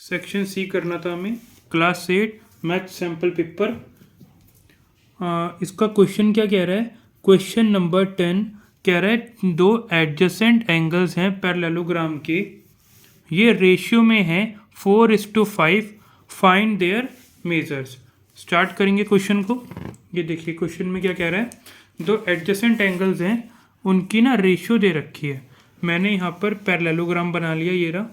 Section C करना था हमें, क्लास 8 मैथ सैम्पल पेपर। इसका क्वेश्चन क्या कह रहा है? क्वेश्चन नंबर 10 कह रहा है दो एडजेसेंट एंगल्स हैं पैरेललोग्राम के, ये रेशियो में हैं 4:5, फाइंड देयर मेजर्स। स्टार्ट करेंगे क्वेश्चन को। ये देखिए क्वेश्चन में क्या कह रहा है, दो एडजेसेंट एंगल्स हैं, उनकी ना रेशियो दे रखी है। मैंने यहाँ पर पैरेललोग्राम बना लिया, ये रहा,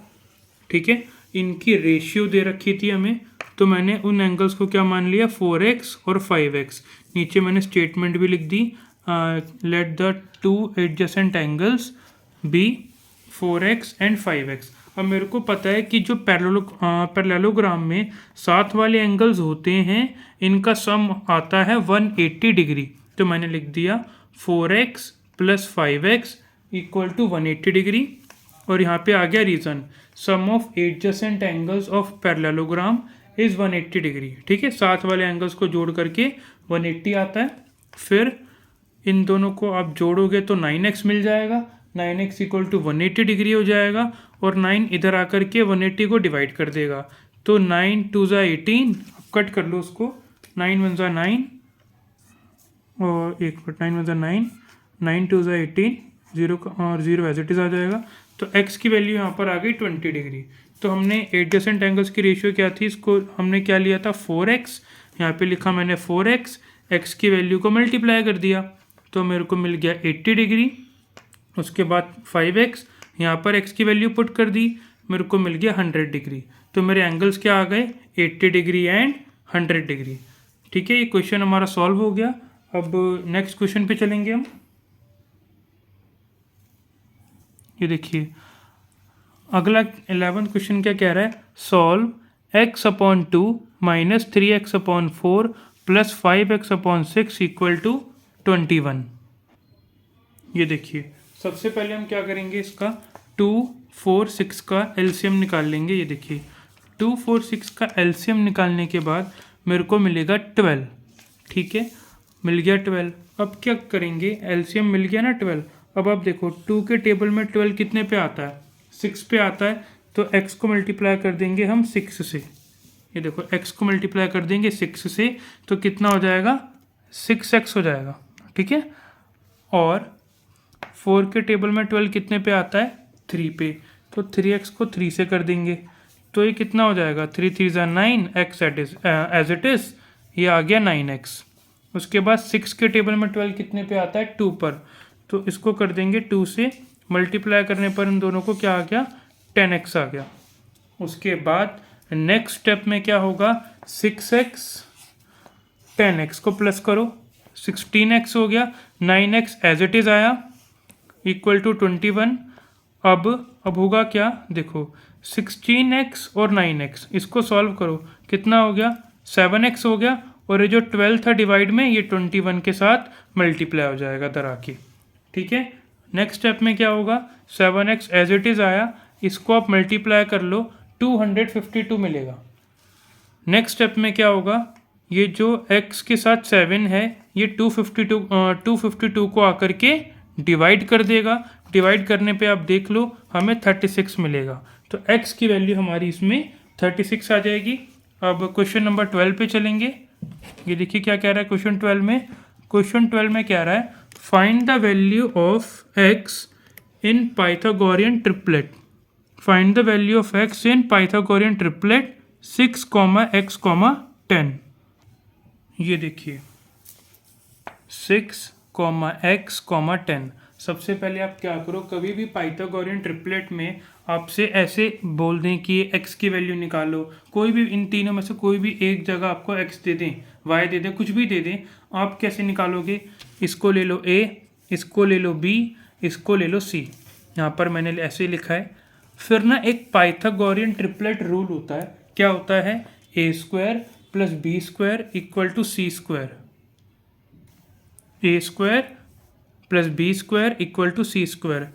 ठीक है। इनकी रेशियो दे रखी थी हमें, तो मैंने उन एंगल्स को क्या मान लिया, 4x और 5x। नीचे मैंने स्टेटमेंट भी लिख दी, let the two adjacent angles be 4x and 5x। अब मेरे को पता है कि जो पैरेललोग्राम में साथ वाले एंगल्स होते हैं, इनका सम आता है 180 डिग्री। तो मैंने लिख दिया 4x + 5x = 180 डिग्री। और यहाँ पे आ गया reason, sum of adjacent angles of parallelogram is 180 degree. ठीक है, साथ वाले एंगल्स को जोड़ करके 180 आता है। फिर इन दोनों को आप जोड़ोगे तो 9x मिल जाएगा, 9x = 180 डिग्री हो जाएगा। और 9 इधर आकर के 180 को डिवाइड कर देगा, तो 9 × 2 = 18। अब कट कर लो उसको, 9 × 1 = 9 और 9 × 1 = 9, 9 × 2 = 18, 0 और 0 एज इट इज़ आ जाएगा। तो x की वैल्यू यहाँ पर आ गई 20 डिग्री। तो हमने एडजेसेंट एंगल्स की रेशियो क्या थी, इसको हमने क्या लिया था, 4x। यहाँ पे लिखा मैंने 4x, x की वैल्यू को मल्टीप्लाई कर दिया, तो मेरे को मिल गया 80 डिग्री। उसके बाद 5x, यहाँ पर x की वैल्यू पुट कर दी, मेरे को मिल गया 100 डिग्री। तो मेरे एंगल्स क्या आ गए, 80 डिग्री एंड 100 डिग्री। ठीक है, ये क्वेश्चन हमारा सॉल्व हो गया। अब नेक्स्ट क्वेश्चन पे चलेंगे हम। ये देखिए अगला 11th क्वेश्चन क्या कह रहा है, सॉल्व x/2 - 3x/4 + 5x/6 = 21। ये देखिए सबसे पहले हम क्या करेंगे, इसका 2, 4, 6 का एलसीएम निकाल लेंगे। ये देखिए 2, 4, 6 का एलसीएम निकालने के बाद मेरे को मिलेगा 12। ठीक है, मिल गया 12। अब क्या करेंगे, एलसीएम मिल गया ना 12। अब आप देखो 2 के टेबल में 12 कितने पे आता है, 6 पे आता है। तो x को मल्टीप्लाई कर देंगे हम 6 से। ये देखो x को मल्टीप्लाई कर देंगे 6 से, तो कितना हो जाएगा, 6x हो जाएगा। ठीक है, और 4 के टेबल में 12 कितने पे आता है, 3 पे। तो 3x को 3 से कर देंगे, तो ये कितना हो जाएगा, 3 × 3 = 9, x एज इट इज़, ये आ गया 9x। उसके बाद 6 के टेबल में 12 कितने पे आता है, 2 पर। तो इसको कर देंगे 2 से, मल्टीप्लाई करने पर इन दोनों को क्या आ गया, 10x आ गया। उसके बाद नेक्स्ट स्टेप में क्या होगा, 6x 10x को प्लस करो, 16x हो गया, 9x एज इट इज़ आया = 21। अब होगा क्या, देखो 16x और 9x, इसको सॉल्व करो, कितना हो गया, 7x हो गया। और ये जो 12 था डिवाइड में, ये 21 के साथ मल्टीप्लाई हो जाएगा दरा के। ठीक है, नेक्स्ट स्टेप में क्या होगा, 7x एज इट इज़ आया, इसको आप मल्टीप्लाई कर लो, 252 मिलेगा। नेक्स्ट स्टेप में क्या होगा, ये जो x के साथ 7 है, ये 252 को आकर के डिवाइड कर देगा। डिवाइड करने पे आप देख लो, हमें 36 मिलेगा। तो x की वैल्यू हमारी इसमें 36 आ जाएगी। अब क्वेश्चन नंबर 12 पे चलेंगे। ये देखिए क्या कह रहा है क्वेश्चन 12 में। क्वेश्चन 12 में क्या रहा है, find the value of x in Pythagorean triplet. Find the value of x in Pythagorean triplet 6, x, 10। ये देखिए 6, x, 10। सबसे पहले आप क्या करो, कभी भी पाइथागोरियन ट्रिपलेट में आपसे ऐसे बोल दें कि x की वैल्यू निकालो, कोई भी इन तीनों में से कोई भी एक जगह आपको x दे दें, y दे दें, कुछ भी दे दें, आप कैसे निकालोगे, इसको ले लो a, इसको ले लो b, इसको ले लो c। यहाँ पर मैंने ऐसे लिखा है। फिर ना एक पाइथागोरियन ट्रिपलेट रूल होता है, क्या होता है, a² + b² = c²। a² + b² = c²।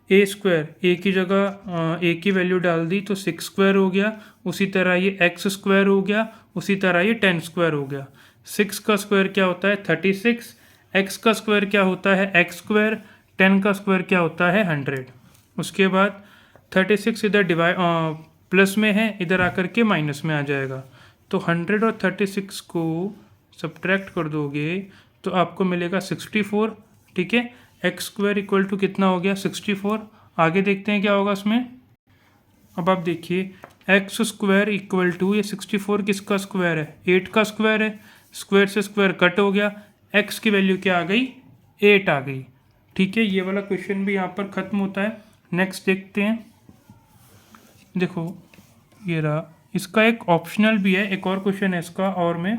a की जगह a की वैल्यू डाल दी तो 6² हो गया। उसी तरह ये x² हो गया, उसी तरह ये 10² हो गया। 6 का स्क्वायर क्या होता है, 36। x का स्क्वायर क्या होता है, x²। 10 का स्क्वायर क्या होता है, 100। उसके बाद 36 इधर प्लस में है, इधर आकर के माइनस में आ जाएगा। तो 100 और 36 को सब्ट्रैक्ट कर दोगे तो आपको मिलेगा 64। ठीक है, एक्स स्क्वायर इक्वल टू कितना हो गया 64। आगे देखते हैं क्या होगा इसमें। अब आप देखिए एक्स स्क्वायर इक्वल टू, ये 64 किसका स्क्वायर है 8 का स्क्वायर है, स्क्वायर से स्क्वायर कट हो गया, एक्स की वैल्यू क्या आ गई 8 आ गई। ठीक है, ये वाला क्वेश्चन भी यहाँ पर ख़त्म होता है। नेक्स्ट देखते हैं। देखो ये रहा, इसका एक ऑप्शनल भी है, एक और क्वेश्चन है इसका और में।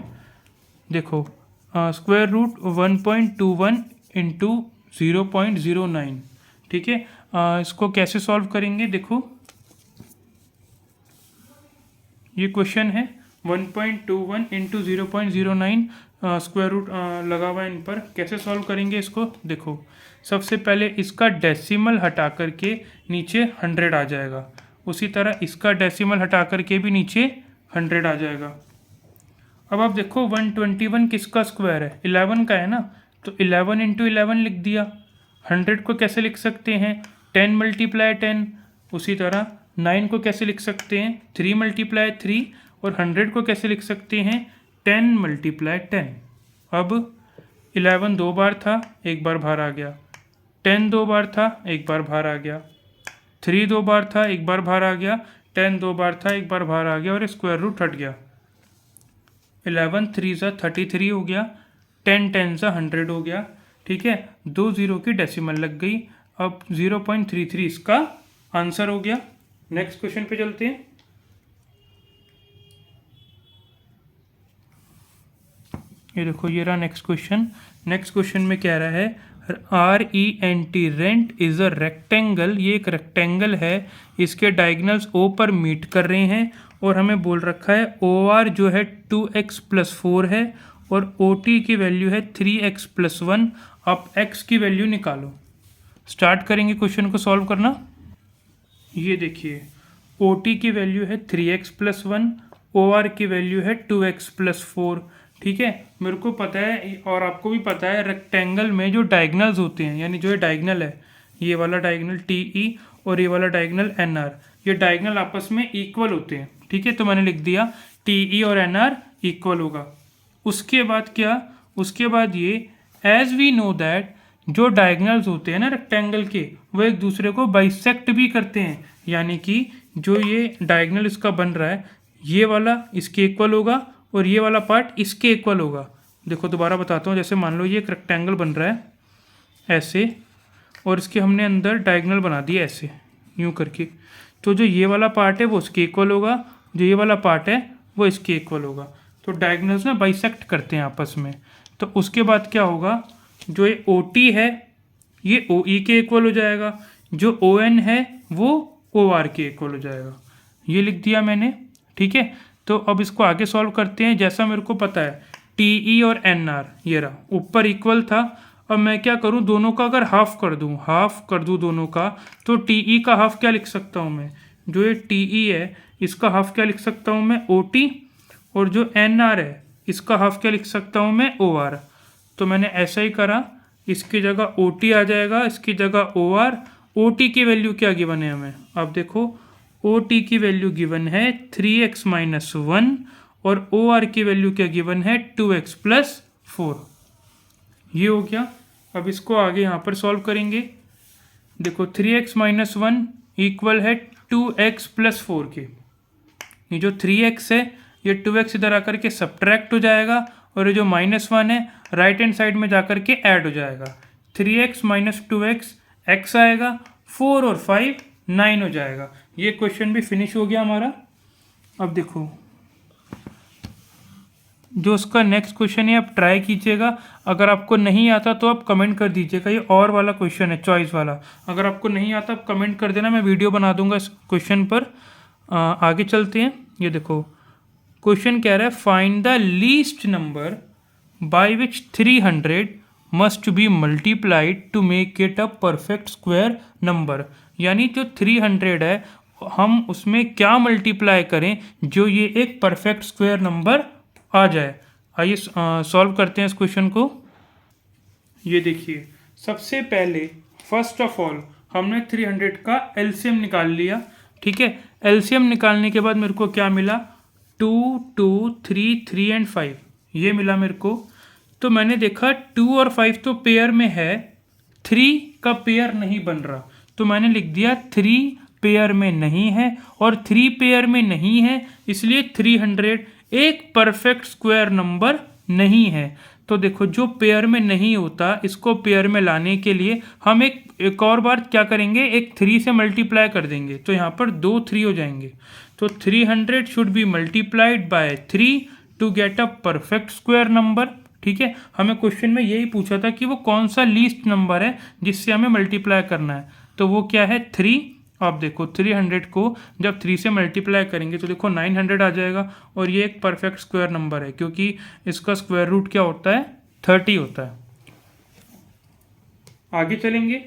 देखो स्क्वायर रूट 1.21 इंटू 0.09। ठीक है, इसको कैसे सॉल्व करेंगे। देखो ये क्वेश्चन है 1.21 इंटू 0.09 स्क्वायर रूट लगा हुआ है इन पर। कैसे सॉल्व करेंगे इसको। देखो सबसे पहले इसका डेसिमल हटा करके नीचे 100 आ जाएगा, उसी तरह इसका डेसिमल हटा करके भी नीचे 100 आ जाएगा। अब आप देखो 121 किसका स्क्वायर है 11 का है ना, तो 11 इंटू 11 लिख दिया। 100 को कैसे लिख सकते हैं 10 मल्टीप्लाई 10। उसी तरह 9 को कैसे लिख सकते हैं 3 मल्टीप्लाई 3। और 100 को कैसे लिख सकते हैं 10 मल्टीप्लाई 10। अब 11 दो बार था, एक बार बाहर आ गया। 10 दो बार था, एक बार बाहर आ गया। 3 दो बार था, एक बार बाहर आ गया। 10 दो बार था, एक बार बाहर आ गया और स्क्वायर रूट हट गया। 11 3 सा 33 हो गया, 10 10 सा 100 हो गया। ठीक है, 2 जीरो की डेसिमल लग गई। अब 0.33 इसका आंसर हो गया। नेक्स्ट क्वेश्चन पे चलते हैं। ये देखो ये रहा नेक्स्ट क्वेश्चन। नेक्स्ट क्वेश्चन में कह रहा है RENT rent is a rectangle. ये एक रेक्टेंगल है, इसके डायगनल्स O पर मीट कर रहे हैं और हमें बोल रखा है OR जो है 2x + 4 है और OT की वैल्यू है 3x + 1। आप x की वैल्यू निकालो। स्टार्ट करेंगे क्वेश्चन को सॉल्व करना। ये देखिए OT की वैल्यू है 3x + 1, OR की वैल्यू है 2x + 4। ठीक है, मेरे को पता है और आपको भी पता है रेक्टेंगल में जो डायगनल्स होते हैं, यानी जो ये डायगनल है, ये वाला डायगनल TE और ये वाला डायगनल NR, ये डायगनल आपस में इक्वल होते हैं। ठीक है, तो मैंने लिख दिया TE और NR इक्वल होगा। उसके बाद क्या, उसके बाद ये एज वी नो दैट जो डायगनल्स होते हैं ना रेक्टेंगल के, वो एक दूसरे को बाइसेक्ट भी करते हैं। यानी कि जो ये डायगनल इसका बन रहा है, ये वाला इसके इक्वल होगा और ये वाला पार्ट इसके इक्वल होगा। देखो दोबारा बताता हूँ, जैसे मान लो ये एक रेक्टेंगल बन रहा है ऐसे, और इसके हमने अंदर डायगनल बना दिया ऐसे यूँ करके, तो जो ये वाला पार्ट है वो उसके इक्वल होगा, जो ये वाला पार्ट है वो इसके इक्वल होगा। तो डायगनल्स ना बाइसेक्ट करते हैं आपस में। तो उसके बाद क्या होगा, जो ये OT है ये OE के इक्वल हो जाएगा, जो ON है वो OR के इक्वल हो जाएगा। ये लिख दिया मैंने। ठीक है, तो अब इसको आगे सॉल्व करते हैं। जैसा मेरे को पता है TE और NR ये रहा ऊपर इक्वल था। अब मैं क्या करूं, दोनों का अगर हाफ कर दूं दोनों का, तो TE का हाफ क्या लिख सकता हूं मैं, जो ये TE है इसका हाफ क्या लिख सकता हूं मैं OT, और जो NR है इसका हाफ क्या लिख सकता हूं मैं OR। तो मैंने ऐसा ही करा, इसकी जगह OT आ जाएगा, इसकी जगह OR। OT की वैल्यू क्या गिवन है हमें, अब देखो OT की वैल्यू गिवन है 3x - 1 और OR की वैल्यू क्या गिवन है 2x + 4। ये हो गया। अब इसको आगे यहाँ पर सॉल्व करेंगे। देखो 3x - 1 इक्वल है 2x + 4 के। ये जो 3x है ये 2x इधर आकर के सब्ट्रैक्ट हो जाएगा और ये जो -1 है राइट हैंड साइड में जाकर के ऐड हो जाएगा। 3x - 2x x आएगा, 4 और 5 9 हो जाएगा। ये क्वेश्चन भी फिनिश हो गया हमारा। अब देखो जो उसका नेक्स्ट क्वेश्चन है आप ट्राई कीजिएगा, अगर आपको नहीं आता तो आप कमेंट कर दीजिएगा। ये और वाला क्वेश्चन है चॉइस वाला, अगर आपको नहीं आता आप कमेंट कर देना, मैं वीडियो बना दूंगा इस क्वेश्चन पर। आगे चलते हैं। ये देखो क्वेश्चन कह रहा है find the least number by which 300 must be multiplied to make it a perfect square number. यानी जो 300 है हम उसमें क्या मल्टीप्लाई करें जो ये एक परफेक्ट स्क्वायर नंबर आ जाए। आइए सॉल्व करते हैं इस क्वेश्चन को। ये देखिए सबसे पहले फर्स्ट ऑफ ऑल हमने 300 का एलसीएम निकाल लिया। ठीक है, एलसीएम निकालने के बाद मेरे को क्या मिला, 2 2 3 3 एंड 5 ये मिला मेरे को। तो मैंने देखा 2 और 5 तो पेयर में है, 3 का पेयर नहीं बन रहा, तो मैंने लिख दिया 3 पेयर में नहीं है, और 3 पेयर में नहीं है इसलिए 300 एक परफेक्ट स्क्वायर नंबर नहीं है। तो देखो जो पेयर में नहीं होता इसको पेयर में लाने के लिए हम एक और बार क्या करेंगे, एक 3 से मल्टीप्लाई कर देंगे, तो यहाँ पर 2 3 हो जाएंगे। तो 300 should be multiplied by 3 to get a perfect square number. ठीक है, हमें क्वेश्चन में यही पूछा था कि वो कौन सा लीस्ट नंबर है जिससे हमें मल्टीप्लाई करना है, तो वो क्या है 3। आप देखो 300 को जब 3 से मल्टीप्लाई करेंगे तो देखो 900 आ जाएगा, और ये एक परफेक्ट स्क्वायर नंबर है क्योंकि इसका स्क्वायर रूट क्या होता है, 30 होता है। आगे चलेंगे।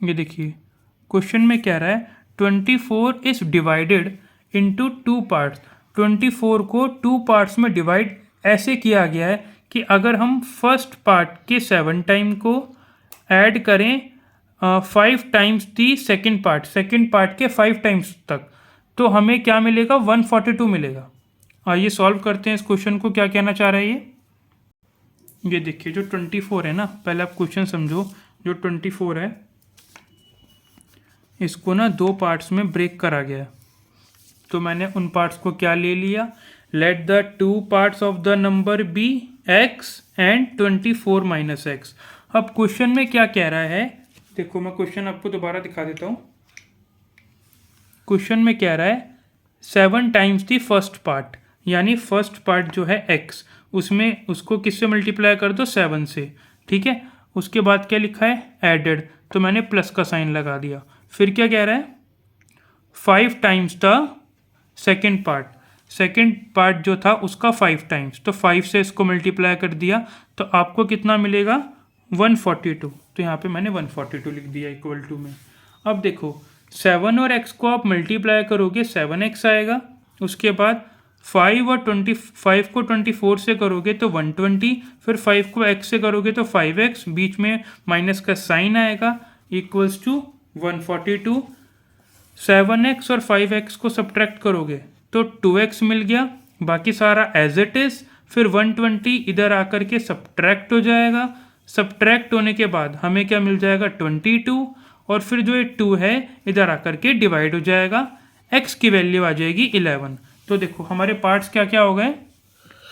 ये देखिए क्वेश्चन में क्या रहा है, 24 इज डिवाइडेड इनटू 2 पार्ट्स। 24 को 2 पार्ट्स में डिवाइड ऐसे किया गया है कि अगर हम फर्स्ट पार्ट के 7 टाइम को ऐड करें 5 टाइम्स दी सेकेंड पार्ट के 5 टाइम्स तक, तो हमें क्या मिलेगा, 142 मिलेगा। आइए सॉल्व करते हैं इस क्वेश्चन को, क्या कहना चाह रहा है ये देखिए जो 24 है ना, पहले आप क्वेश्चन समझो। जो 24 है इसको ना 2 पार्ट्स में ब्रेक करा गया, तो मैंने उन पार्ट्स को क्या ले लिया, let the 2 parts of the number be x and 24 minus x. अब क्वेश्चन में क्या कह रहा है, देखो मैं क्वेश्चन आपको दोबारा दिखा देता हूँ। क्वेश्चन में कह रहा है 7 टाइम्स दी फर्स्ट पार्ट, यानी फर्स्ट पार्ट जो है x, उसमें उसको किससे मल्टीप्लाई कर दो, 7 से। ठीक है, उसके बाद क्या लिखा है, एडेड, तो मैंने प्लस का साइन लगा दिया। फिर क्या कह रहा है, 5 टाइम्स द सेकेंड पार्ट जो था उसका 5 टाइम्स, तो 5 से इसको मल्टीप्लाई कर दिया, तो आपको कितना मिलेगा, 142। तो यहाँ पे मैंने 142 लिख दिया इक्वल टू में। अब देखो 7 और x को आप मल्टीप्लाई करोगे 7x आएगा, उसके बाद 5 और 25 को 24 से करोगे तो 120, फिर 5 को x से करोगे तो 5x, बीच में माइनस का साइन आएगा, इक्वल्स टू 142। 7x और 5x को सब्ट्रैक्ट करोगे तो 2x मिल गया, बाकी सारा एज इट इज़। फिर 120 इधर आकर के सब्ट्रैक्ट हो जाएगा, सब्ट्रैक्ट होने के बाद हमें क्या मिल जाएगा, 22, और फिर जो ये 2 है इधर आकर के डिवाइड हो जाएगा, x की वैल्यू आ जाएगी 11। तो देखो हमारे पार्ट्स क्या क्या हो गए,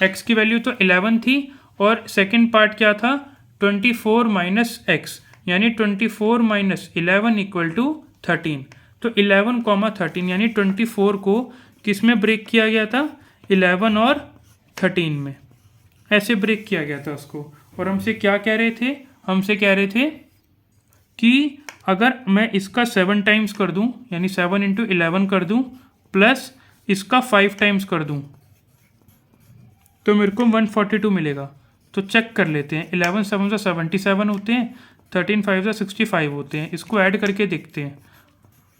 x की वैल्यू तो 11 थी, और सेकेंड पार्ट क्या था, 24 माइनस एक्स, यानी 24 माइनस 11 इक्वल टू 13। तो 11, 13 यानी 24 को किस में ब्रेक किया गया था, 11 और 13 में, ऐसे ब्रेक किया गया था उसको। और हमसे क्या कह रहे थे, हमसे कह रहे थे कि अगर मैं इसका 7 टाइम्स कर दूं, यानी 7 इंटू 11 कर दूं, प्लस इसका 5 टाइम्स कर दूं, तो मेरे को 142 मिलेगा। तो चेक कर लेते हैं, 11 7 से 77 होते हैं, 13 5 से 65 होते हैं, इसको ऐड करके देखते हैं।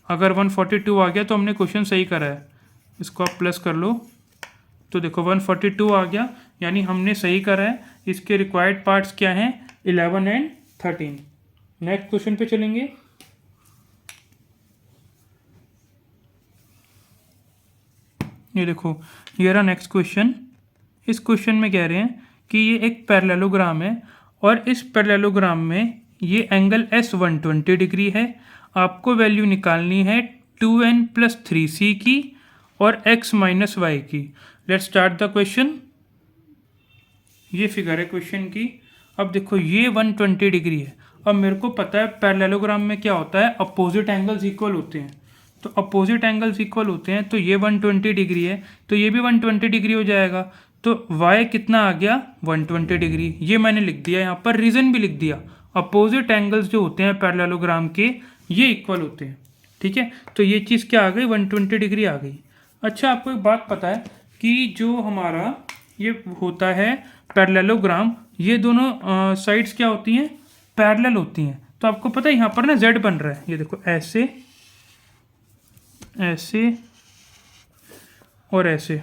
अगर 142 आ गया तो हमने क्वेश्चन सही करा है, इसको आप प्लस कर लो, तो देखो 142 आ गया, यानी हमने सही करा है। इसके रिक्वायर्ड पार्ट्स क्या हैं, 11 एंड 13। नेक्स्ट क्वेश्चन पे चलेंगे। ये देखो ये रहा नेक्स्ट क्वेश्चन। इस क्वेश्चन में कह रहे हैं कि ये एक पैरेललोग्राम है, और इस पैरेललोग्राम में ये एंगल S 120 डिग्री है। आपको वैल्यू निकालनी है 2n प्लस 3c की और x माइनस वाई की। Let's start the question. ये फिगर है क्वेश्चन की। अब देखो ये 120 डिग्री है। अब मेरे को पता है पैरेललोग्राम में क्या होता है, अपोजिट एंगल्स इक्वल होते हैं। तो अपोजिट एंगल्स इक्वल होते हैं, तो ये 120 डिग्री है तो ये भी 120 डिग्री हो जाएगा। तो y कितना आ गया, 120 डिग्री। ये मैंने लिख दिया, यहाँ पर रीज़न भी लिख दिया। अपोजिट एंगल्स जो होते हैं पैरेललोग्राम के, ये इक्वल होते हैं। ठीक है, तो ये चीज़ क्या आ गई, 120 डिग्री आ गई। अच्छा, आपको एक बात पता है कि जो हमारा ये होता है पैरेललोग्राम, ये दोनों साइड्स क्या होती हैं, पैरेलल होती हैं। तो आपको पता है यहाँ पर ना z बन रहा है, ये देखो ऐसे ऐसे और ऐसे।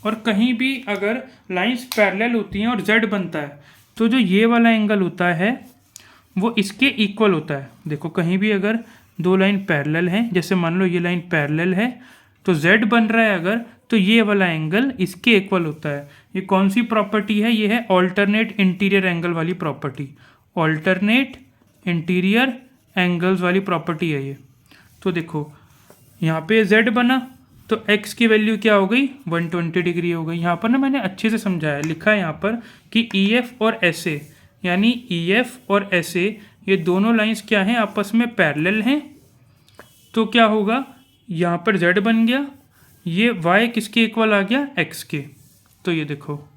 और कहीं भी अगर लाइंस पैरेलल होती हैं और z बनता है, तो जो ये वाला एंगल होता है वो इसके इक्वल होता है। देखो कहीं भी अगर दो लाइन पैरेलल हैं, जैसे मान लो ये लाइन पैरेलल है तो z बन रहा है अगर, तो ये वाला एंगल इसके इक्वल होता है। ये कौन सी प्रॉपर्टी है? ये है ऑल्टरनेट इंटीरियर एंगल वाली प्रॉपर्टी, ऑल्टरनेट इंटीरियर एंगल्स वाली प्रॉपर्टी है ये। तो देखो यहाँ पे z बना तो x की वैल्यू क्या हो गई? 120 डिग्री हो गई। यहाँ पर ना मैंने अच्छे से समझाया, लिखा है यहाँ पर कि EF और SA, यानी EF और SA ये दोनों लाइंस क्या हैं? आपस में पैरेलल हैं। तो क्या होगा? यहाँ पर z बन गया, ये y किसके इक्वल आ गया? x के। तो ये देखो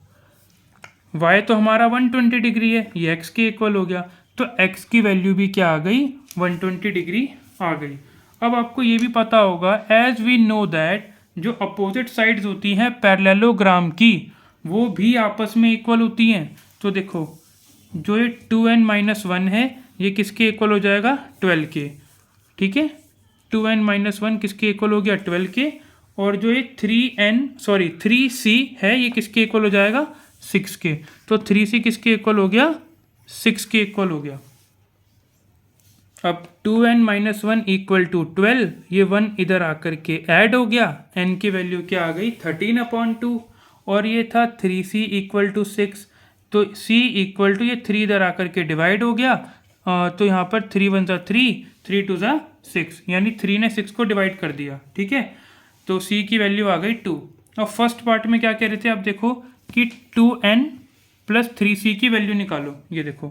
y तो हमारा 120 डिग्री है, ये x के इक्वल हो गया, तो x की वैल्यू भी क्या आ गई? 120 डिग्री आ गई। अब आपको ये भी पता होगा, एज वी नो दैट जो अपोजिट साइड्स होती हैं पैरेललोग्राम की, वो भी आपस में इक्वल होती हैं। तो देखो जो ये 2n-1 है ये किसके इक्वल हो जाएगा? 12 के। ठीक है, 2n-1 किसके इक्वल हो गया? 12 के। और जो ये 3c है ये किसके इक्वल हो जाएगा? 6 के। तो 3c किसके इक्वल हो गया? 6 के इक्वल हो गया। अब 2n-1 इक्वल टू 12, ये 1 इधर आकर के ऐड हो गया, n की वैल्यू क्या आ गई? 13/2। और ये था 3c इक्वल टू 6, तो c इक्वल टू ये 3 इधर आकर के डिवाइड हो गया, तो यहाँ पर 3 1 3, 3 2 6, यानी 3 ने 6 को डिवाइड कर दिया। ठीक है, तो c की वैल्यू आ गई 2। और फर्स्ट पार्ट में क्या कह रहे थे आप देखो कि 2n प्लस 3c की वैल्यू निकालो। ये देखो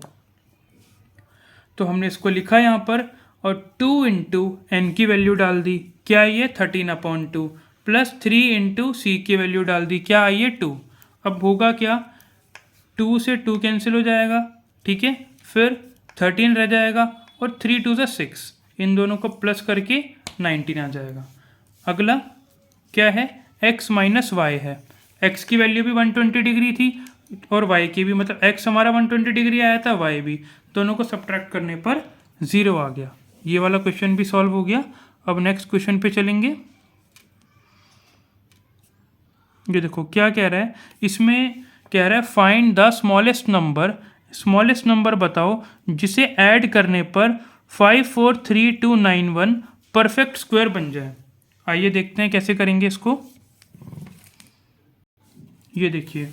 तो हमने इसको लिखा यहाँ पर, और 2 इंटू एन की वैल्यू डाल दी, क्या आई है? 13/2, प्लस 3 इंटू सी की वैल्यू डाल दी, क्या आई है? 2। अब होगा क्या? 2 से 2 कैंसिल हो जाएगा, ठीक है, फिर 13 रह जाएगा, और 3 2 6, इन दोनों को प्लस करके 19 आ जाएगा। अगला क्या है? x माइनस वाई है। x की वैल्यू भी 120 डिग्री थी और y की भी, मतलब x हमारा 120 डिग्री आया था, y भी, दोनों को सब्ट्रैक्ट करने पर 0 आ गया। ये वाला क्वेश्चन भी सॉल्व हो गया। अब नेक्स्ट क्वेश्चन पे चलेंगे। ये देखो क्या कह रहा है, इसमें कह रहा है find the smallest number, smallest number बताओ जिसे ऐड करने पर 543,291 परफेक्ट स्क्वायर बन जाए। आइए देखते हैं कैसे करेंगे इसको। ये देखिए,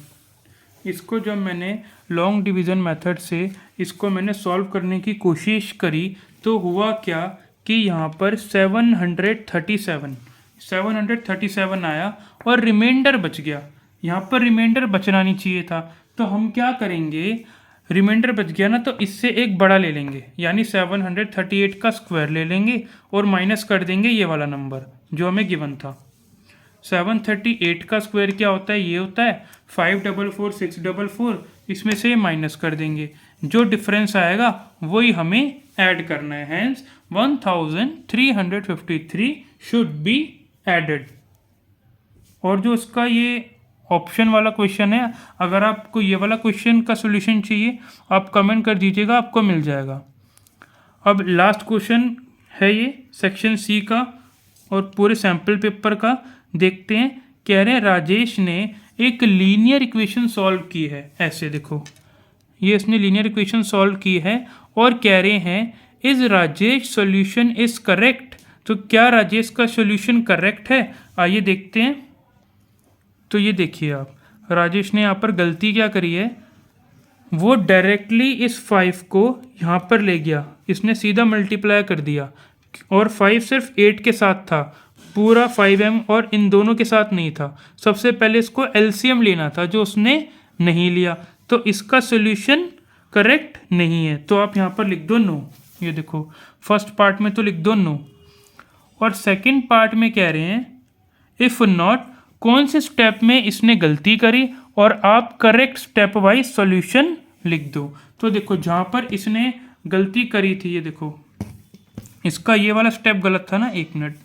इसको जब मैंने लॉन्ग डिवीज़न मेथड से इसको मैंने सॉल्व करने की कोशिश करी तो हुआ क्या कि यहाँ पर 737 आया और रिमाइंडर बच गया। यहाँ पर रिमाइंडर बचना नहीं चाहिए था, तो हम क्या करेंगे? रिमाइंडर बच गया ना, तो इससे एक बड़ा ले लेंगे, यानी 738 का स्क्वायर ले लेंगे और माइनस कर देंगे ये वाला नंबर जो हमें गिवन था। 738 का स्क्वायर क्या होता है? ये होता है 544 644, इसमें से माइनस कर देंगे, जो डिफरेंस आएगा वही हमें ऐड करना है। Hence 1353 should be added. और जो इसका ये ऑप्शन वाला क्वेश्चन है, अगर आपको ये वाला क्वेश्चन का सॉल्यूशन चाहिए आप कमेंट कर दीजिएगा, आपको मिल जाएगा। अब लास्ट क्वेश्चन है ये सेक्शन सी का और पूरे सैम्पल पेपर का। देखते हैं, कह रहे हैं राजेश ने एक लीनियर इक्वेशन सॉल्व की है। ऐसे देखो, ये इसने लीनियर इक्वेशन सॉल्व की है और कह रहे हैं is Rajesh solution is correct. तो क्या राजेश का सॉल्यूशन करेक्ट है? आइए देखते हैं। तो ये देखिए आप, राजेश ने यहाँ पर गलती क्या करी है, वो डायरेक्टली इस 5 को यहाँ पर ले गया, इसने सीधा मल्टीप्लाई कर दिया, और 5 सिर्फ 8 के साथ था, पूरा 5m और इन दोनों के साथ नहीं था। सबसे पहले इसको एलसीएम लेना था, जो उसने नहीं लिया, तो इसका सॉल्यूशन करेक्ट नहीं है। तो आप यहाँ पर लिख दो नो। ये देखो फर्स्ट पार्ट में तो लिख दो नो, और सेकंड पार्ट में कह रहे हैं इफ़ नॉट, कौन से स्टेप में इसने गलती करी, और आप करेक्ट स्टेप वाइज सॉल्यूशन लिख दो। तो देखो जहाँ पर इसने गलती करी थी, ये देखो इसका ये वाला स्टेप गलत था ना, 1 मिनट,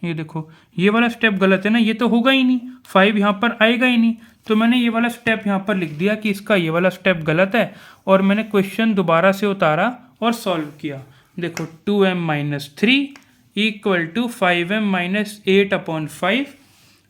ये देखो ये वाला स्टेप गलत है ना, ये तो होगा ही नहीं, 5 यहाँ पर आएगा ही नहीं। तो मैंने ये वाला स्टेप यहाँ पर लिख दिया कि इसका ये वाला स्टेप गलत है, और मैंने क्वेश्चन दोबारा से उतारा और सॉल्व किया। देखो 2m-3 इक्वल टू 5m-8/5।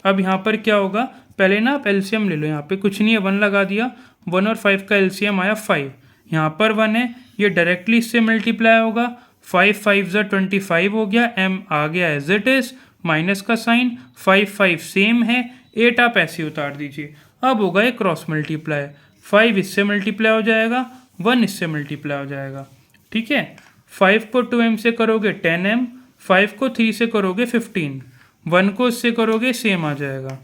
अब यहाँ पर क्या होगा, पहले ना आप एलसीएम ले लो, यहाँ पे कुछ नहीं है, 1 लगा दिया, 1 और 5 का एलसीएम आया 5, यहाँ पर 1 है, ये डायरेक्टली इससे मल्टीप्लाई होगा, 5 5 ज़ा 25 हो गया, m आ गया एज इट इज़, माइनस का साइन, 5 5 सेम है, 8 आप ऐसे उतार दीजिए। अब होगा ये क्रॉस मल्टीप्लाई, 5 इससे मल्टीप्लाई हो जाएगा, 1 इससे मल्टीप्लाई हो जाएगा, ठीक है। 5 को 2m से करोगे 10m, 5 को 3 से करोगे 15, 1 को इससे करोगे सेम आ जाएगा।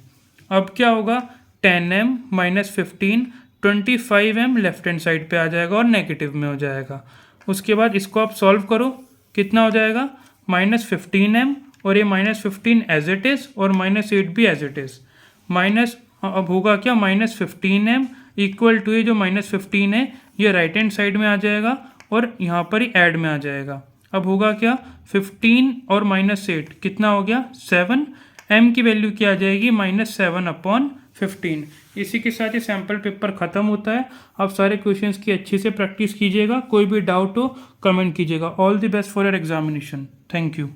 अब क्या होगा, 10m minus 15, 25m left hand side पे आ जाएगा और नेगेटिव में हो जाएगा। उसके बाद इसको आप सॉल्व करो, कितना हो जाएगा, माइनस 15m और ये माइनस 15 एज इट इज़ और माइनस 8 भी एज इट इज़, माइनस अब होगा क्या, माइनस 15m इक्वल टू ये जो माइनस 15 है ये राइट हैंड साइड में आ जाएगा और यहाँ पर ही ऐड में आ जाएगा। अब होगा क्या, 15 और माइनस 8 कितना हो गया, 7, m की वैल्यू क्या आ जाएगी, -7/15। इसी के साथ ये सैम्पल पेपर ख़त्म होता है। आप सारे क्वेश्चंस की अच्छे से प्रैक्टिस कीजिएगा, कोई भी डाउट हो कमेंट कीजिएगा। All the best for your examination, thank you.